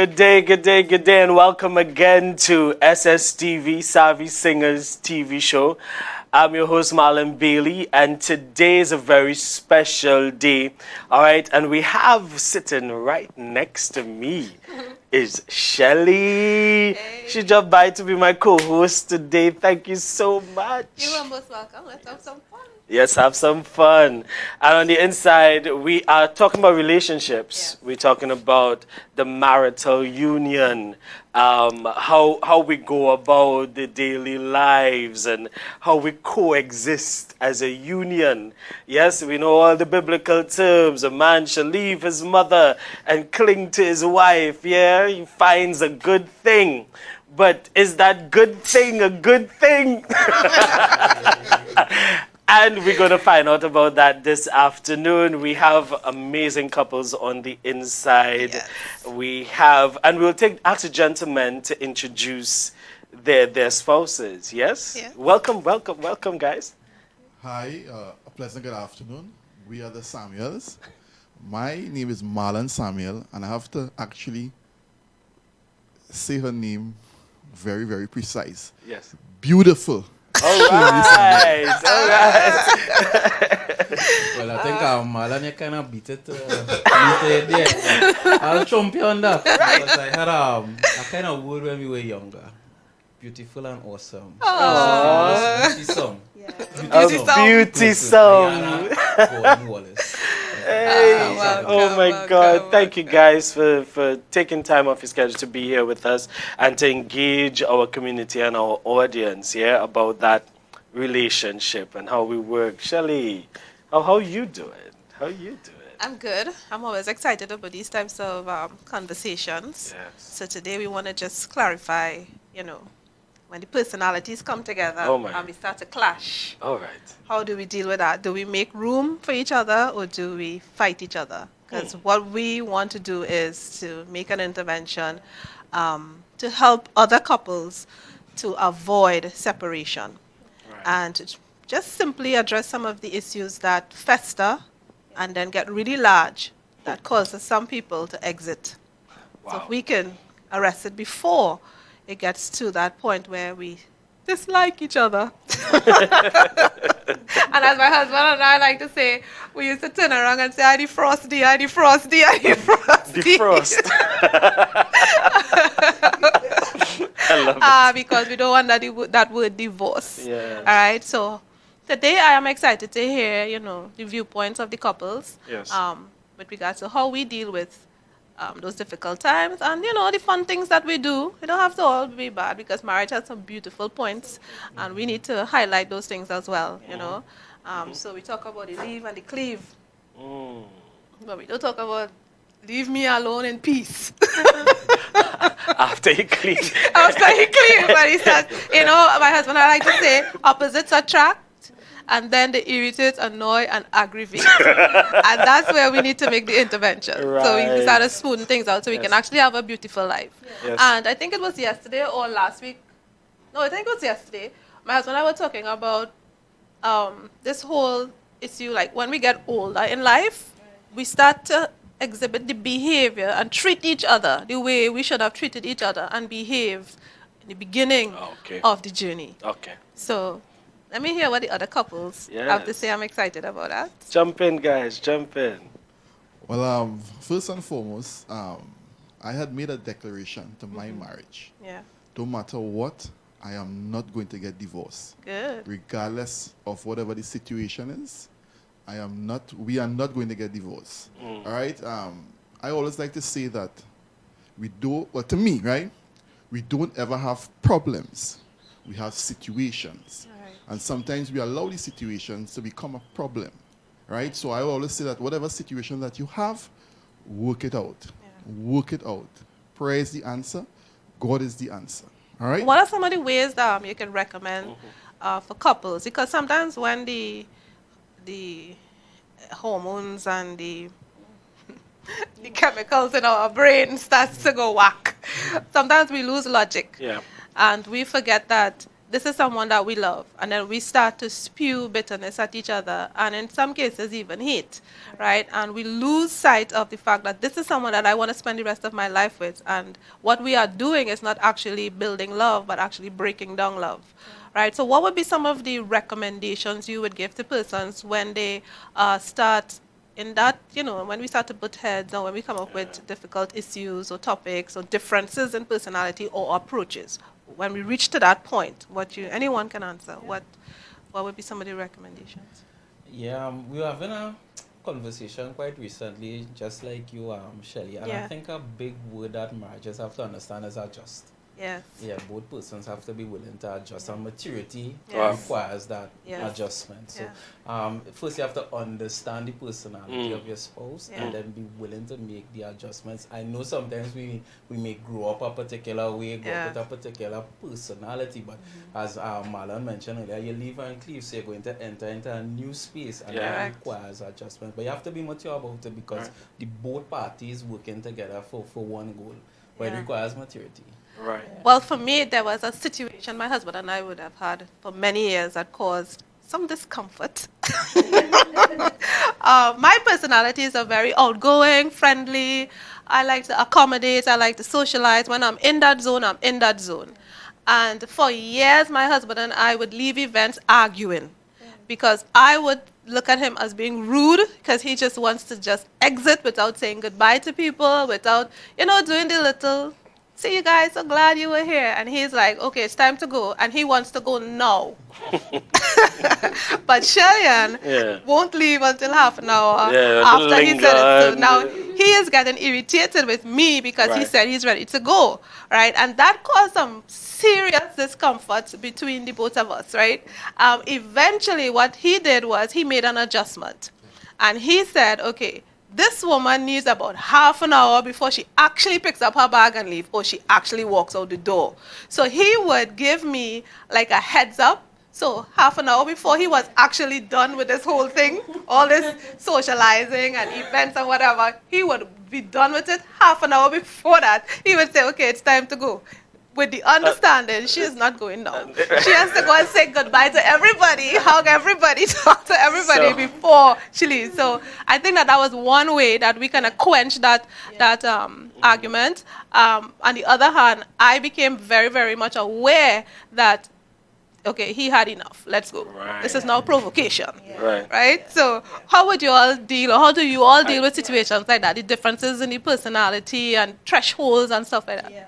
Good day, good day, good day, and welcome again to SSTV, Savvy Singers TV show. I'm your host, Marlon Bailey, and today is a very special day, all right? And we have sitting right next to me is Shelly. Hey. She dropped by to be my co-host today. Thank you so much. You are most welcome. Let's have some fun. Yes, have some fun. And on the inside, we are talking about relationships. Yes. We're talking about the marital union, how we go about the daily lives and how we coexist as a union. Yes, we know all the biblical terms. A man shall leave his mother and cling to his wife. Yeah, he finds a good thing. But is that good thing a good thing? And we're going to find out about that this afternoon. We have amazing couples on the inside. Yes. We have, and we'll ask the gentlemen to introduce their spouses. Yes? Yeah. Welcome, guys. Hi, a pleasant good afternoon. We are the Samuels. My name is Marlon Samuel, and I have to actually say her name very, very precise. Yes. Beautiful. All right. All right. Well, I think Marlon, you kind of beat it there. I'll trump you on that. Right. Because I had a kind of word when we were younger. Beautiful and awesome. Beauty song. Yeah. A beauty song. Gordon Wallace. Hey. welcome, Oh my welcome, God. Thank you welcome. guys for taking time off your schedule to be here with us and to engage our community and our audience, yeah, about that relationship and how we work. Shelly, how you doing? How you doing? I'm good. I'm always excited about these types of conversations. Yes. So today we want to just clarify, when the personalities come together Oh my. and we start to clash, All right. how do we deal with that? Do we make room for each other or do we fight each other? Because what we want to do is to make an intervention to help other couples to avoid separation. Right. And just simply address some of the issues that fester and then get really large that causes some people to exit. So Wow. if we can arrest it before it gets to that point where we dislike each other. And as my husband and I like to say, we used to turn around and say, I defrost thee, I defrost thee, I defrost thee. Defrost. I love it. Because we don't want that word divorce. Yes. All right, so today I am excited to hear, the viewpoints of the couples Yes. with regards to how we deal with those difficult times and, the fun things that we do. We don't have to all be bad because marriage has some beautiful points and we need to highlight those things as well, So we talk about the leave and the cleave, Mm. but we don't talk about leave me alone in peace. After you clean. After he cleans, but he says, my husband, I like to say, opposites attract, and then they irritate, annoy, and aggravate. And that's where we need to make the intervention. So we Right. start to smoothen things out so we Yes. can actually have a beautiful life. Yes. And I think it was yesterday or last week. No, I think it was yesterday. My husband and I were talking about this whole issue, like when we get older in life, we start to exhibit the behavior and treat each other the way we should have treated each other and behaved in the beginning Okay. of the journey. Okay. So let me hear what the other couples have to Yes. say. I'm excited about that. Jump in, guys. Jump in. Well, first and foremost, I had made a declaration to my marriage. Yeah, No matter what, I am not going to get divorced. good. Regardless of whatever the situation is, we are not going to get divorced. All right? I always like to say that to me, right? We don't ever have problems. We have situations. All right. And sometimes we allow these situations to become a problem, right? So I always say that whatever situation that you have, work it out. Work it out. Prayer is the answer. God is the answer. All right? What are some of the ways that you can recommend for couples? Because sometimes when the hormones and the chemicals in our brain starts to go whack, sometimes we lose logic. Yeah. And we forget that this is someone that we love, and then we start to spew bitterness at each other, and in some cases even hate, right? And we lose sight of the fact that this is someone that I want to spend the rest of my life with, and what we are doing is not actually building love, but actually breaking down love, right? So what would be some of the recommendations you would give to persons when they start in that, when we start to butt heads, or when we come up with difficult issues or topics or differences in personality or approaches? When we reach to that point, anyone can answer. What would be some of the recommendations? Yeah, we were having a conversation quite recently, just like you, Shelley, and I think a big word that marriages have to understand is adjust. Yes. Yeah, both persons have to be willing to adjust, and maturity Yes. requires that Yes. adjustment. So, Yeah. first you have to understand the personality Mm. of your spouse, Yeah. and then be willing to make the adjustments. I know sometimes we may grow up a particular way, grow up with a particular personality, but as Marlon mentioned earlier, you live and cleave, so you're going to enter into a new space, and that Correct. requires adjustment. But you have to be mature about it, because the both parties working together for one goal, but it requires maturity. Right. Well, for me, there was a situation my husband and I would have had for many years that caused some discomfort. My personality is a very outgoing, friendly. I like to accommodate. I like to socialize. When I'm in that zone, I'm in that zone. And for years, my husband and I would leave events arguing because I would look at him as being rude because he just wants to just exit without saying goodbye to people, without, doing the little, see you guys, so glad you were here. And he's like, okay, it's time to go. And he wants to go now. But Shellyan won't leave until half an hour after he said it. So now he is getting irritated with me because he said he's ready to go, right? And that caused some serious discomfort between the both of us, right? Eventually, what he did was he made an adjustment. And he said, okay, this woman needs about half an hour before she actually picks up her bag and leaves, or she actually walks out the door. So he would give me like a heads up. So half an hour before he was actually done with this whole thing, all this socializing and events and whatever, he would be done with it half an hour before that. He would say, okay, it's time to go. With the understanding, she is not going now. She has to go and say goodbye to everybody, hug everybody, talk to everybody before she leaves. So I think that was one way that we kind of quench that argument. On the other hand, I became very, very much aware that, okay, he had enough. Let's go. Right. This is now provocation. Right. Right? So how would you all deal, or how do you all deal with situations like that? The differences in the personality and thresholds and stuff like that. Yeah.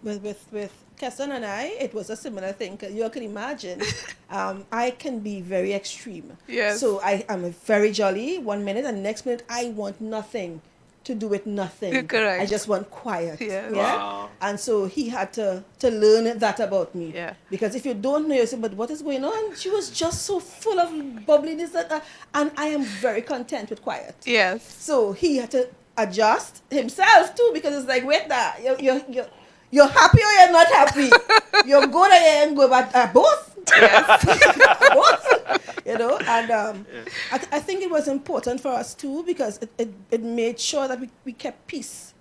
With Keston and I, it was a similar thing. You can imagine, I can be very extreme. Yes. So I am very jolly 1 minute, and the next minute I want nothing to do with nothing. Correct. I just want quiet. Yes. Yeah. Wow. And so he had to learn that about me. Yeah. Because if you don't know, you say, but what is going on? She was just so full of bubbliness, and I am very content with quiet. Yes. So he had to adjust himself too, because it's like, wait, that you're happy or you're not happy. You're good or you ain't good, but both. Yes. Both. And I think it was important for us too, because it made sure that we kept peace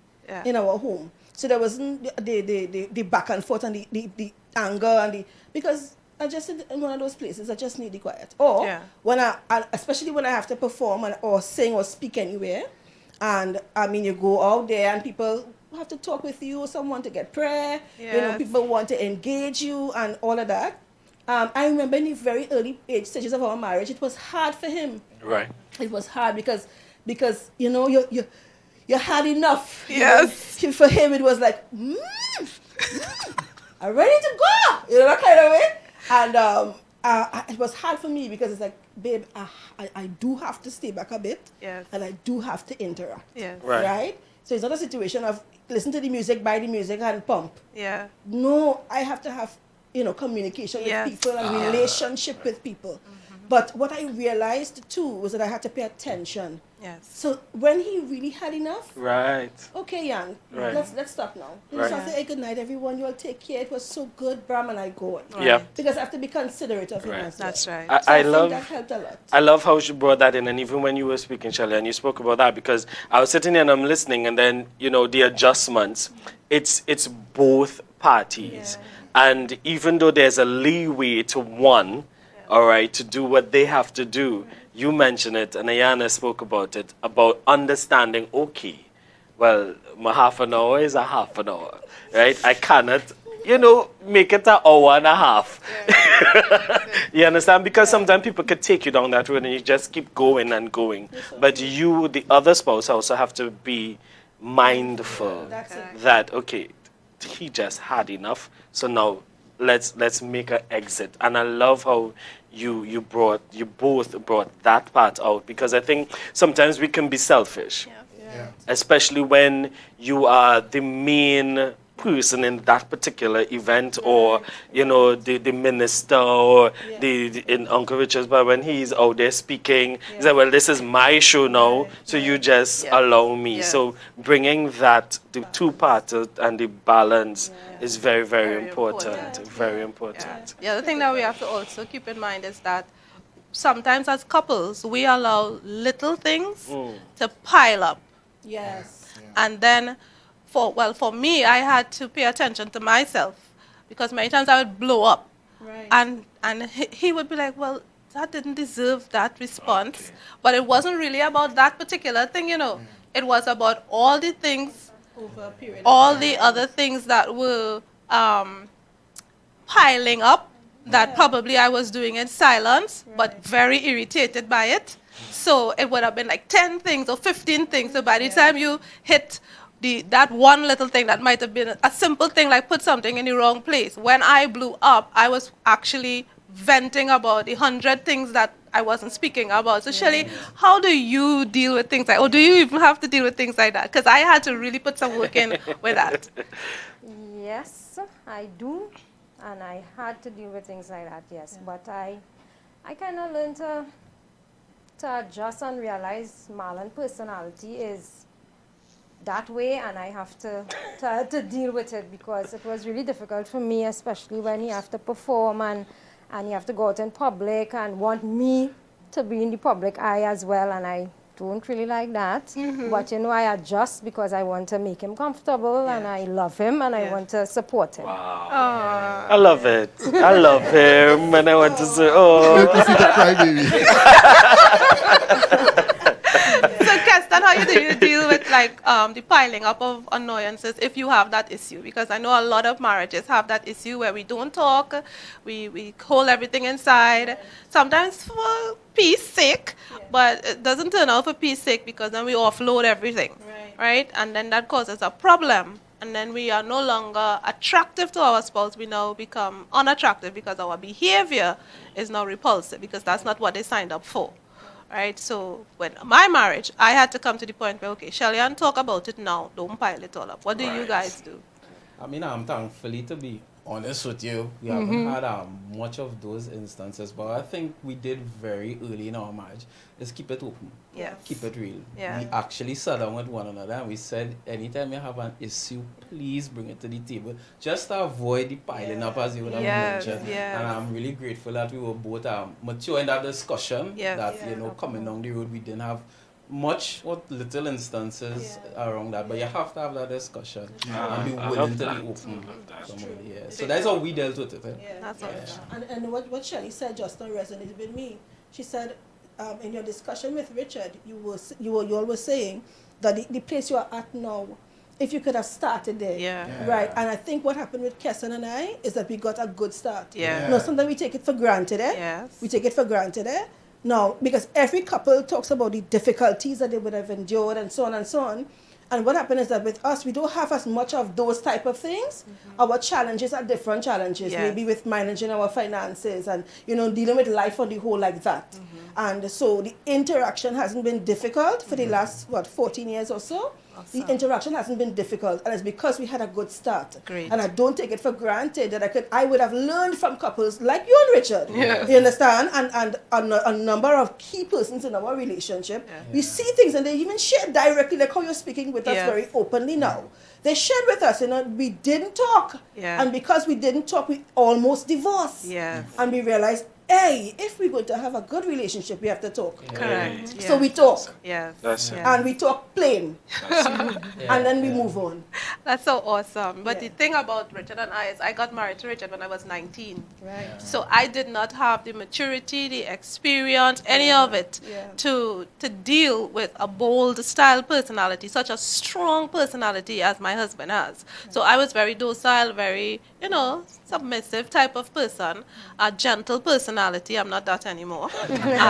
in our home. So there wasn't the back and forth and the anger and because I just in one of those places I just need the quiet. Or when especially when I have to perform or sing or speak anywhere, and I mean you go out there and people have to talk with you, or someone to get prayer. Yes. People want to engage you and all of that. I remember in the very early stages of our marriage, it was hard for him. Right. It was hard because you had enough. Yes. For him, it was like, I'm ready to go. That kind of way. And it was hard for me because it's like, babe, I do have to stay back a bit. Yes. And I do have to interact. Yes. Right. So it's not a situation of listen to the music, buy the music, and pump. Yeah. No, I have to have, communication with people and relationship with people. But what I realized too was that I had to pay attention. Yes. So when he really had enough, Right. okay, Jan, Right. let's stop now. Right. So I say, hey, good night, everyone. You all take care. It was so good, Bram, and I go. Yeah. Because I have to be considerate of him Right. as well. That's right. So I love think that helped a lot. I love how she brought that in, and even when you were speaking, Shelley, and you spoke about that, because I was sitting here and I'm listening, and then the adjustments. It's both parties. And even though there's a leeway to one, all right, to do what they have to do, you mentioned it, and Ayana spoke about it, about understanding, okay, well, my half an hour is a half an hour, right? I cannot, make it an hour and a half. You understand? Because sometimes people could take you down that road and you just keep going and going. But you, the other spouse, also have to be mindful that, okay, he just had enough, so now let's make an exit. And I love how you both brought that part out, because I think sometimes we can be selfish. Yeah. Especially when you are the main person in that particular event, or the minister, or in Uncle Richard's, but when he's out there speaking, he's like, well, this is my show now, so you just allow me. So bringing that, the two parts and the balance is very, very important. Very important. The other thing that we have to also keep in mind is that sometimes as couples, we allow little things to pile up. Yes. And then, for me, I had to pay attention to myself, because many times I would blow up. Right. And he would be like, well, that didn't deserve that response. But it wasn't really about that particular thing, It was about all the things, Over a period of all time. the other things that were piling up, that probably I was doing in silence, but very irritated by it. So it would have been like 10 things or 15 things. So by the time you hit that one little thing that might have been a simple thing, like put something in the wrong place, when I blew up, I was actually venting about the 100 things that I wasn't speaking about. So Shelley, how do you deal with things like, or do you even have to deal with things like that? Because I had to really put some work in with that. Yes, I do, and I had to deal with things like that, yes. But I kind of learned to adjust and realize Marlon's personality is that way, and I have to deal with it, because it was really difficult for me, especially when you have to perform and you have to go out in public and want me to be in the public eye as well, and I don't really like that. But I adjust because I want to make him comfortable, and I love him, and I want to support him. Wow. I love it. I love him, and I want to say, oh. This is the crybaby. So, Keston, how do you deal with the piling up of annoyances if you have that issue? Because I know a lot of marriages have that issue where we don't talk, we hold everything inside, sometimes for peace sake, but it doesn't turn out for peace sake, because then we offload everything, right? And then that causes a problem. And then we are no longer attractive to our spouse. We now become unattractive because our behavior is now repulsive, because that's not what they signed up for. Right, so when my marriage, I had to come to the point where, okay, Shelley, and talk about it now. Don't pile it all up. What do you guys do? I mean, I'm thankfully, to be honest with you, we haven't had much of those instances, but I think we did very early in our marriage is keep it open. Yes. Keep it real. Yeah. We actually sat down with one another and we said, anytime you have an issue, please bring it to the table. Just to avoid the piling up, as you would have mentioned. Yes. And I'm really grateful that we were both mature in that discussion. Yes. That, coming down the road, we didn't have much or little instances around that, but you have to have that discussion and be willing to be open. So that's how we dealt with it. That's all. And what Shelley said just now resonated with me. She said, in your discussion with Richard, you always saying that the place you are at now, if you could have started there, right? And I think what happened with Keston and I is that we got a good start. Sometimes we take it for granted, Yes. We take it for granted, No, because every couple talks about the difficulties that they would have endured and so on and so on. And what happened is that with us, we don't have as much of those type of things. Our challenges are different challenges, maybe with managing our finances and, dealing with life on the whole like that. And so the interaction hasn't been difficult for the last, 14 years or so. Awesome. The interaction hasn't been difficult, and it's because we had a good start. Great. And I don't take it for granted that I would have learned from couples like you and Richard. Yes. You understand? And a number of key persons in our relationship. We see things, and they even share directly, like how you're speaking with us very openly now. They shared with us, we didn't talk. And because we didn't talk, we almost divorced. Yes. And we realized hey, if we're going to have a good relationship, we have to talk. Correct. So we talk, Yes. That's it. and we talk plain, and then we move on. That's so awesome. But Yeah. the thing about Richard and I is I got married to Richard when I was 19. Right. So I did not have the maturity, the experience, any of it Yeah. to deal with a bold style personality, such a strong personality as my husband has. So I was very docile, very, submissive type of person, a gentle personality. I'm not that anymore.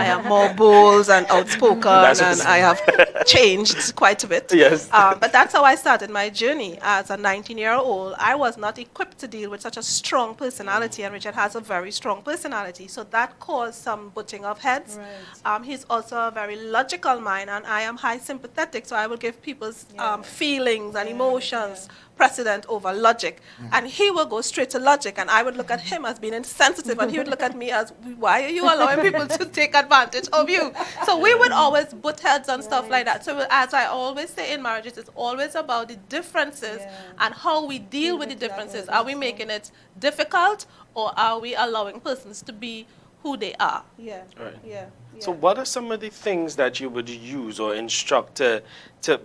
I am more bold and outspoken, That's and what's- I have changed quite a bit. Yes. But that's how I started my journey as a 19-year-old. I was not equipped to deal with such a strong personality, and Richard has a very strong personality. So that caused some butting of heads. Right. He's also a very logical mind, and I am high sympathetic, so I will give people's feelings and emotions precedent over logic. And he will go straight to logic, and I would look at him as being insensitive, and he would look at me as, why are you allowing people to take advantage of you? So we would always butt heads and stuff like that. So as I always say in marriages, it's always about the differences and how we deal with the differences. Are we making it difficult, or are we allowing persons to be who they are? Yeah. Right. Yeah. So what are some of the things that you would use or instruct to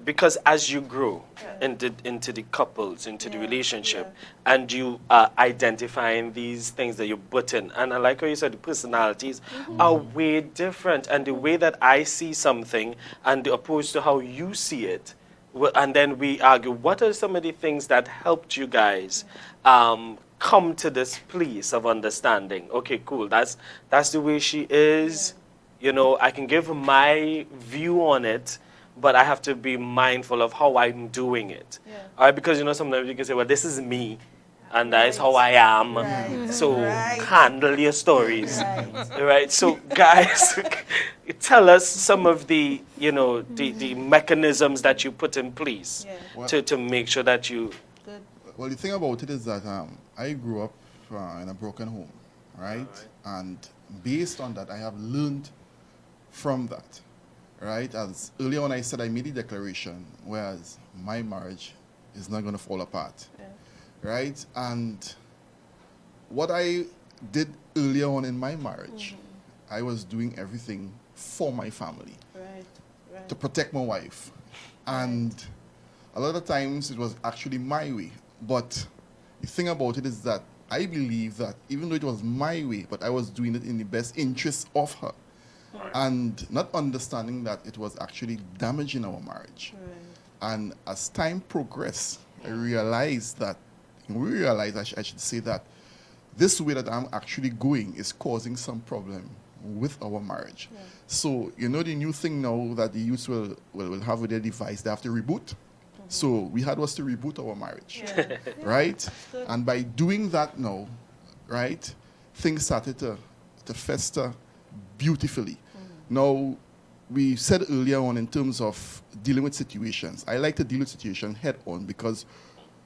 because as you grow into the couples, into the relationship, and you are identifying these things that you're butting, and I like how you said the personalities are way different, and the way that I see something and opposed to how you see it, and then we argue, what are some of the things that helped you guys come to this place of understanding? Okay, cool, that's the way she is. I can give my view on it, but I have to be mindful of how I'm doing it. All right, because sometimes you can say, well, this is me, and that is how I am. Right. So Right. handle your stories. Right. Right. So guys, tell us some of the the mechanisms that you put in place to make sure that you. Good. Well, the thing about it is that I grew up in a broken home, right? And based on that, I have learned from that, right? As earlier on I said, I made the declaration, whereas my marriage is not going to fall apart, right? And what I did earlier on in my marriage, I was doing everything for my family, Right. to protect my wife. And a lot of times it was actually my way. But the thing about it is that I believe that even though it was my way, but I was doing it in the best interest of her. And not understanding that it was actually damaging our marriage. And as time progressed, I realized that, I should say that this way that I'm actually going is causing some problem with our marriage. So, the new thing now that the youth will have with their device, they have to reboot. So we had was to reboot our marriage, right? And by doing that now, right, things started to fester beautifully. Now, we said earlier on in terms of dealing with situations, I like to deal with situations head on, because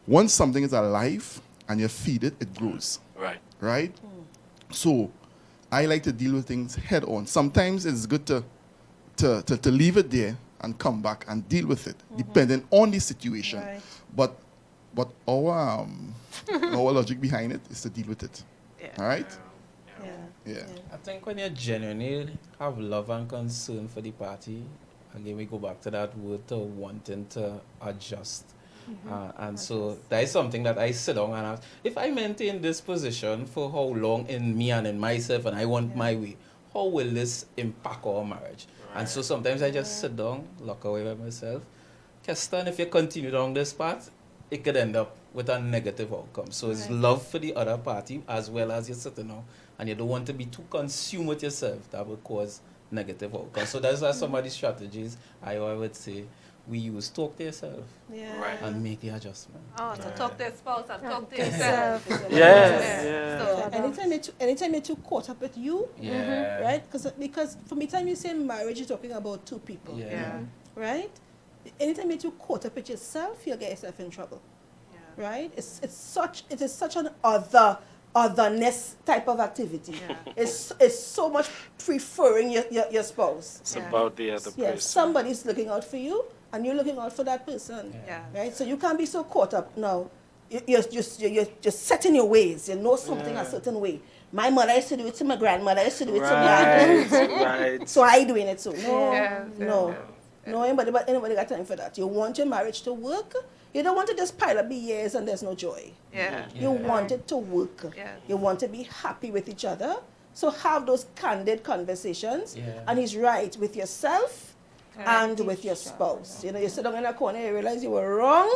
once something is alive and you feed it, it grows. Right. Right? So I like to deal with things head on. Sometimes it's good to leave it there and come back and deal with it, depending on the situation. Right. But our our logic behind it is to deal with it. All right? Yeah. I think when you genuinely have love and concern for the party, again we go back to that word, to wanting to adjust. And so that is something that I sit down and ask, if I maintain this position for how long in me and in myself, and I want my way, how will this impact our marriage? And so sometimes I just sit down, look away by myself. Keston, if you continue down this path, it could end up with a negative outcome. So it's love for the other party as well as you're sitting down, and you don't want to be too consumed with yourself. That will cause negative outcomes. So those are some of the strategies I would say we use. Talk to yourself and make the adjustment. Oh, so talk to your spouse and talk to yourself. Yeah. So, Anytime you're too caught up with you, Yeah. right? Because from the time you say marriage, you're talking about two people, right? Anytime you're too caught up with yourself, you'll get yourself in trouble, right? It is such an otherness type of activity. It's so much preferring your spouse. It's about the other person. Somebody's looking out for you, and you're looking out for that person. Right? So you can't be so caught up now. You're just set in your ways. You know something a certain way. My mother used to do it to my grandmother, used to do it to me. Right. So I doing it too. No, Yes, no. No, anybody got time for that. You want your marriage to work. You don't want to just pile up the years and there's no joy. Yeah. You want it to work. Yeah. You want to be happy with each other. So have those candid conversations. Yeah. And he's right with yourself and Correct. with your spouse. You know, you sit down in a corner, you realize you were wrong.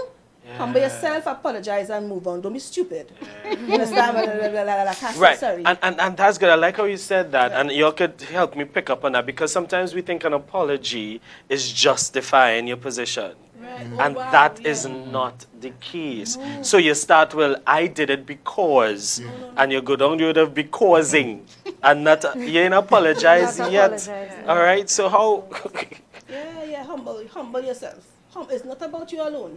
Humble yourself, apologize, and move on. Don't be stupid. You understand? Can't say Right, sorry. and that's good. I like how you said that, and you could help me pick up on that, because sometimes we think an apology is justifying your position. Right. And Oh, wow, that yeah. is not the case. So you start, well, I did it because, and you go down the road of becausing, and not, you ain't apologizing Not yet. apologizing. All right, so how, Yeah, humble yourself. It's not about you alone,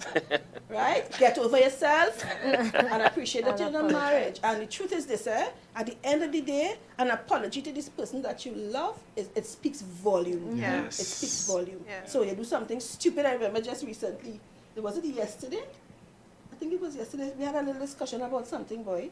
right? Get over yourself and appreciate that you're in a marriage. And the truth is this, at the end of the day, an apology to this person that you love, it speaks volume. Yes. It speaks volume. Yeah. So you do something stupid. I remember just recently, was it yesterday? I think it was yesterday. We had a little discussion about something, boy.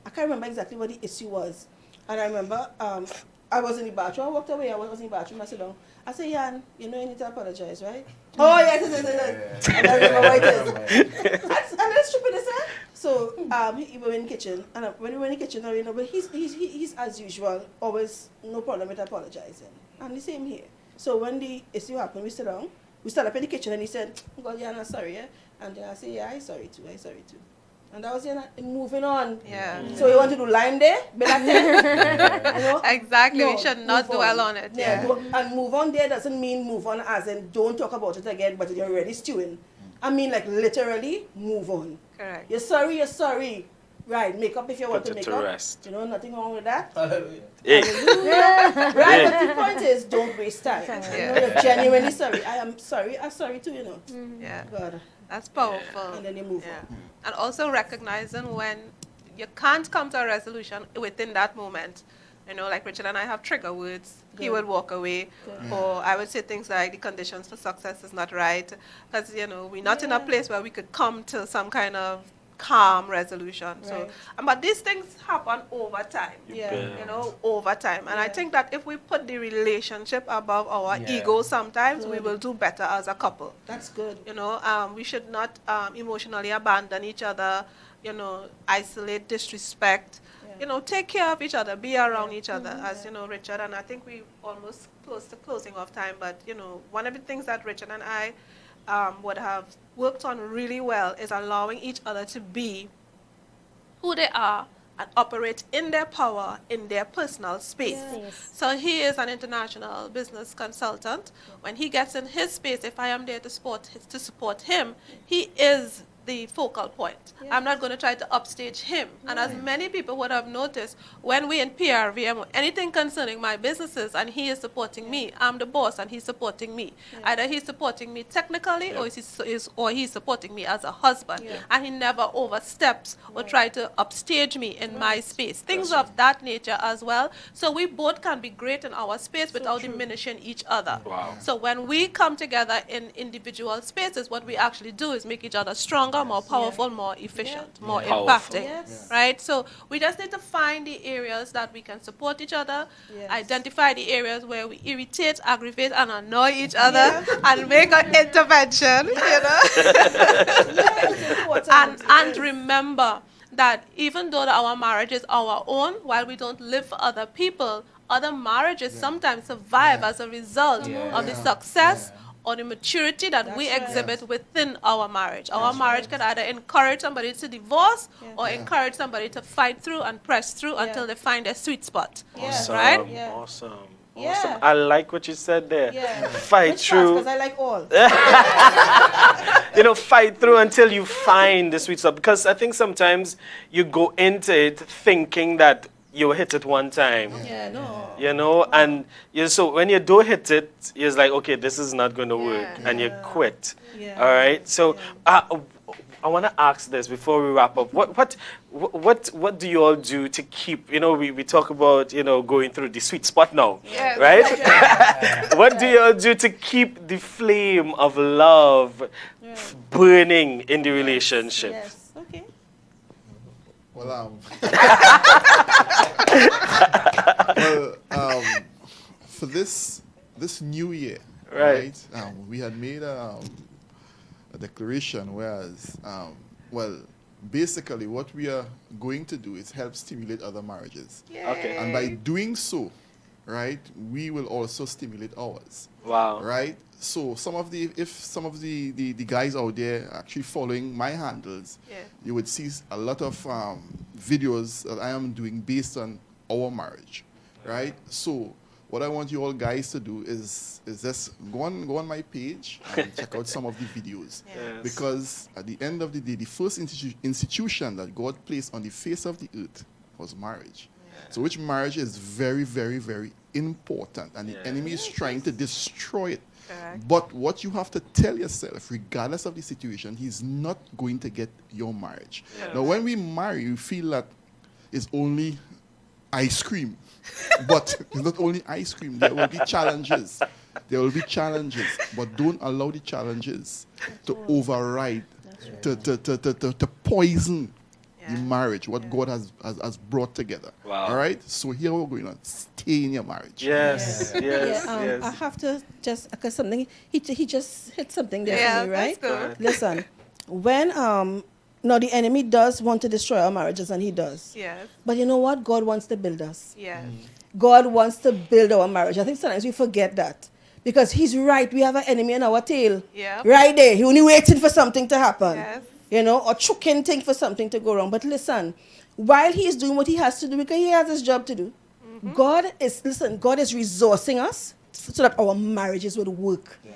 I can't remember exactly what the issue was. And I remember I was in the bathroom. I walked away. I was in the bathroom. I said, down. I said, Jan, you know you need to apologize, right? Oh, yes. I don't remember what it is. And that's stupid, is it? So we were in the kitchen. And when we were in the kitchen, you know, but he's as usual, always no problem with apologizing. And the same here. So when the issue happened, we sat down. We started up in the kitchen and he said, God, Jan, I'm sorry, yeah? And I said, yeah, I'm sorry too. And that was moving on. Yeah. So you want to do lime there? Be like that? You know? Exactly. No, we should not move dwell on it. Yeah. And move on there doesn't mean move on as in don't talk about it again, but you're already stewing. I mean like literally move on. Correct. You're sorry. Right, make up if you want Put to it make to up. rest. You know, nothing wrong with that. hey, Right, but the point is don't waste time. You know, Yeah. you're genuinely sorry. I am sorry. I'm sorry too, you know. Yeah. God. That's powerful. And then you move Yeah. on. And also recognizing when you can't come to a resolution within that moment. You know, like Richard and I have trigger words. He Good. would walk away. Or I would say things like the conditions for success is not right. Because, you know, we're not in a place where we could come to some kind of calm resolution. So, Right. but these things happen over time. Yeah. You know, over time. And I Yeah. think that if we put the relationship above our Yeah. ego sometimes, we Good. will do better as a couple. That's good. You know, we should not emotionally abandon each other, you know, isolate, disrespect, you know, take care of each other, be around each other, as, you know, Richard, and I think we almost close to closing off time, but, you know, one of the things that Richard and I would have worked on really well is allowing each other to be who they are and operate in their power, in their personal space. Yes. So he is an international business consultant. When he gets in his space, if I am there to support him, he is the focal point. I'm not going to try to upstage him. And as many people would have noticed, when we in PRVM, anything concerning my businesses and he is supporting me, I'm the boss and he's supporting me. Either he's supporting me technically or he's supporting me as a husband. And he never oversteps or try to upstage me in my space. Things of that nature as well. So we both can be great in our space without diminishing each other. Wow. So when we come together in individual spaces, what we actually do is make each other stronger, more powerful, more efficient, more Powerful. impacting. Yes. Right? So we just need to find the areas that we can support each other, Yes. identify the areas where we irritate, aggravate, and annoy each other, and make an intervention, you know? It's important. And remember that even though our marriage is our own, while we don't live for other people, other marriages sometimes survive as a result of the success or the maturity that we exhibit within our marriage. Our marriage can either encourage somebody to divorce or encourage somebody to fight through and press through until they find their sweet spot. awesome, Right? Yeah. awesome. Yeah. Awesome. I like what you said there. Yeah. Fight through. Because I like all. You know, fight through until you find the sweet spot. Because I think sometimes you go into it thinking that you hit it one time. Yeah, no. You know, and so when you do hit it, it's like, okay, this is not going to work, and you quit. Yeah. All right. So I want to ask this before we wrap up. What do you all do to keep? You know, we talk about, you know, going through the sweet spot now, Yes. right? What do you all do to keep the flame of love burning in the relationship? Yes. Okay. Well, Well, for this new year, Right. we had made a declaration, whereas, well, basically what we are going to do is help stimulate other marriages. Okay. And by doing so, right, we will also stimulate ours. Wow. Right? So if some of the guys out there actually following my handles, Yeah. you would see a lot of videos that I am doing based on our marriage. Right? So what I want you all guys to do is just go on my page and check out some of the videos. Yes. Because at the end of the day, the first institution that God placed on the face of the earth was marriage. So which marriage is very, very, very important, and the enemy is trying to destroy it. Correct. But what you have to tell yourself, regardless of the situation, he's not going to get your marriage. Now, when we marry, you feel that it's only ice cream. But it's not only ice cream. There will be challenges. There will be challenges. But don't allow the challenges to override, to poison the marriage, what God has brought together. Wow. All right? So here we're going on. Stay in your marriage. Yes, yes, I yes. have to just, because something, he just hit something there Yeah, for me, right? that's good. Listen, when, now the enemy does want to destroy our marriages, and he does. Yes. But you know what? God wants to build us. Yes. God wants to build our marriage. I think sometimes we forget that. Because he's right, we have an enemy in our tail. Yeah. Right there. He only waiting for something to happen. Yes. You know, or choking thing for something to go wrong. But listen, while he's doing what he has to do, because he has his job to do, God is resourcing us so that our marriages would work. Yes.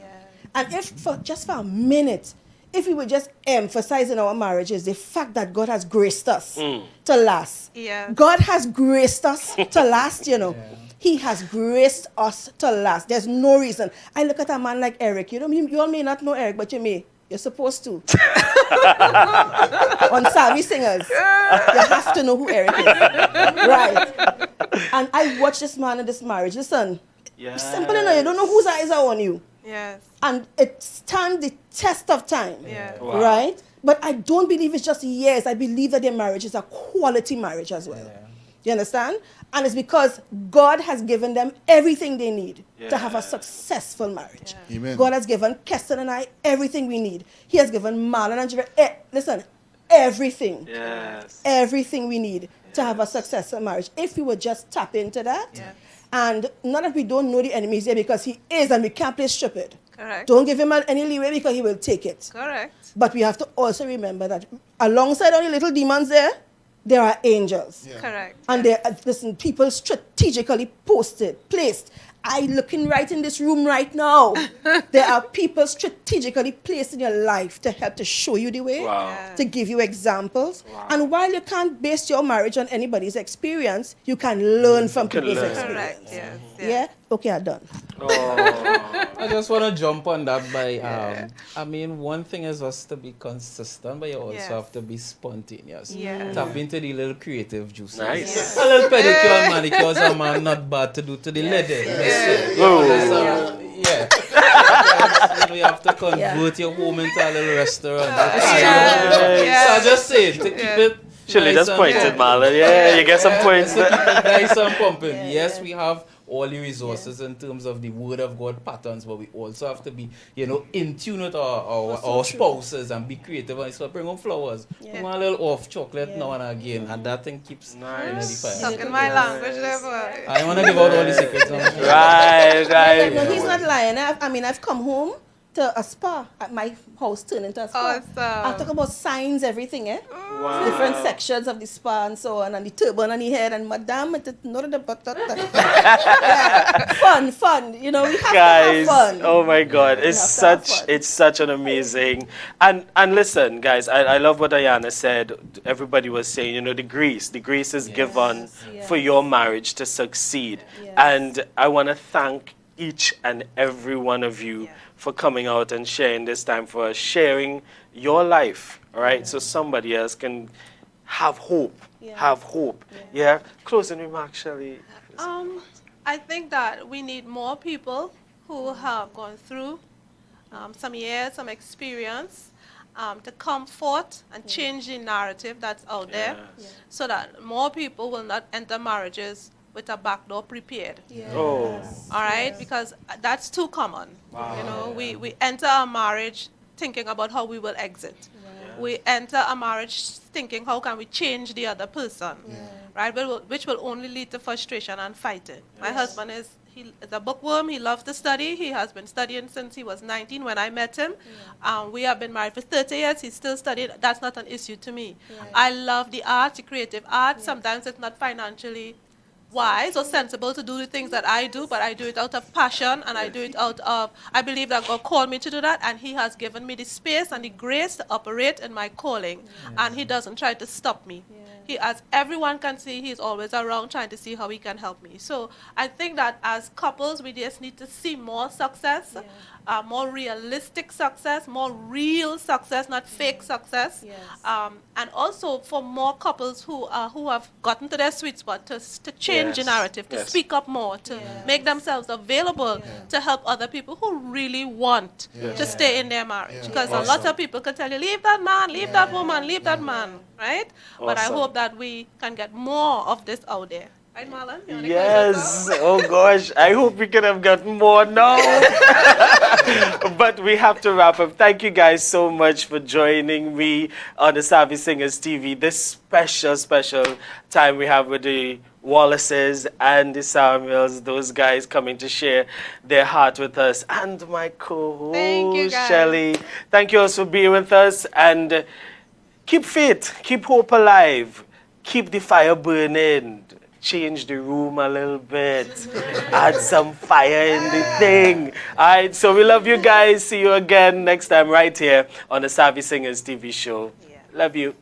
And if just for a minute, if we would just emphasize in our marriages the fact that God has graced us to last. Yeah. God has graced us to last, you know. He has graced us to last. There's no reason. I look at a man like Eric. You know, you all may not know Eric, but you may. You're supposed to. On Savvy Singers. You have to know who Eric is. Right. And I watch this man and this marriage. Listen, Yes. simple enough. You don't know whose eyes are on you. Yes. And it stands the test of time. Yeah. Wow. Right? But I don't believe it's just years. I believe that their marriage is a quality marriage as well. You understand? And it's because God has given them everything they need to have a successful marriage. Amen. God has given Keston and I everything we need. He has given Marlon and Javier, listen, everything. Yes. Everything we need to have a successful marriage. If we would just tap into that. And not that we don't know the enemy is there, because he is, and we can't play stupid. Correct. Don't give him any leeway, because he will take it. Correct. But we have to also remember that alongside all the little demons there are angels. Correct. And there are, listen, people strategically placed. I looking right in this room right now. There are people strategically placed in your life to help to show you the way, Wow. to give you examples. And while you can't base your marriage on anybody's experience, you can learn from people's learn. experience. Correct. Yes. Yeah? Okay, I'm done. Oh. I just want to jump on that by, I mean, one thing is us to be consistent, but you also Yes. have to be spontaneous. Yes. Tap into the little creative juices. Nice. A little pedicure and manicure is a man not bad to do to the lady. Whoa. Yeah. You know, you have to convert your home into a little restaurant. So I just say to keep it. Surely nice that's and pointed, pumping. Marlon. Yeah, you get some points. So keep it nice and pumping. Yes, we have all the resources in terms of the word of God patterns, but we also have to be, you know, in tune with our spouses and be creative. And so bring home flowers, bring a little off chocolate now and again, and that thing keeps Nice. the fire. Talking my language there, boy. I want to give out all the secrets. Right, right. No, he's not lying. I've come home to a spa at my house, turned into a spa. Awesome. I talk about signs, everything, Wow. different sections of the spa and so on, and the turban on the head, and madame, yeah. Fun. You know, we have Guys, to have fun. oh my God, We have to have fun. it's such an amazing, and listen, guys, I love what Ayana said. Everybody was saying, you know, the grace is given for your marriage to succeed, and I want to thank each and every one of you for coming out and sharing this time, for sharing your life, all right, so somebody else can have hope. Yeah. Closing remarks, Shelley. I think that we need more people who have gone through some years, some experience, to come forth and change the narrative that's out there, so that more people will not enter marriages with a backdoor prepared. Oh. All right, because that's too common. You know, we enter a marriage thinking about how we will exit. We enter a marriage thinking how can we change the other person, right? Which will only lead to frustration and fighting. My husband is a bookworm. He loves to study. He has been studying since he was 19 when I met him. We have been married for 30 years. He's still studying. That's not an issue to me. I love the art, the creative art. Sometimes it's not financially wise or sensible to do the things that I do, but I do it out of passion, and I do it out of, I believe that God called me to do that, and he has given me the space and the grace to operate in my calling, and he doesn't try to stop me. He, as everyone can see, he's always around trying to see how he can help me. So I think that as couples, we just need to see more success, more realistic success, more real success, not fake success. And also for more couples who have gotten to their sweet spot to change the narrative, to speak up more, to make themselves available to help other people who really want to stay in their marriage. Because a lot of people can tell you, leave that man, leave that woman, leave that man, right? But I hope that we can get more of this out there. Right, Marlon? Yes. Oh, gosh. I hope we could have gotten more now. But we have to wrap up. Thank you guys so much for joining me on the Savvy Singers TV. This special time we have with the Wallaces and the Samuels, those guys coming to share their heart with us. And my co-host, Shelly. Thank you all for being with us. And keep faith, keep hope alive, keep the fire burning. Change the room a little bit, add some fire in the thing. All right, so we love you guys. See you again next time right here on the Savvy Singers TV show. Love you.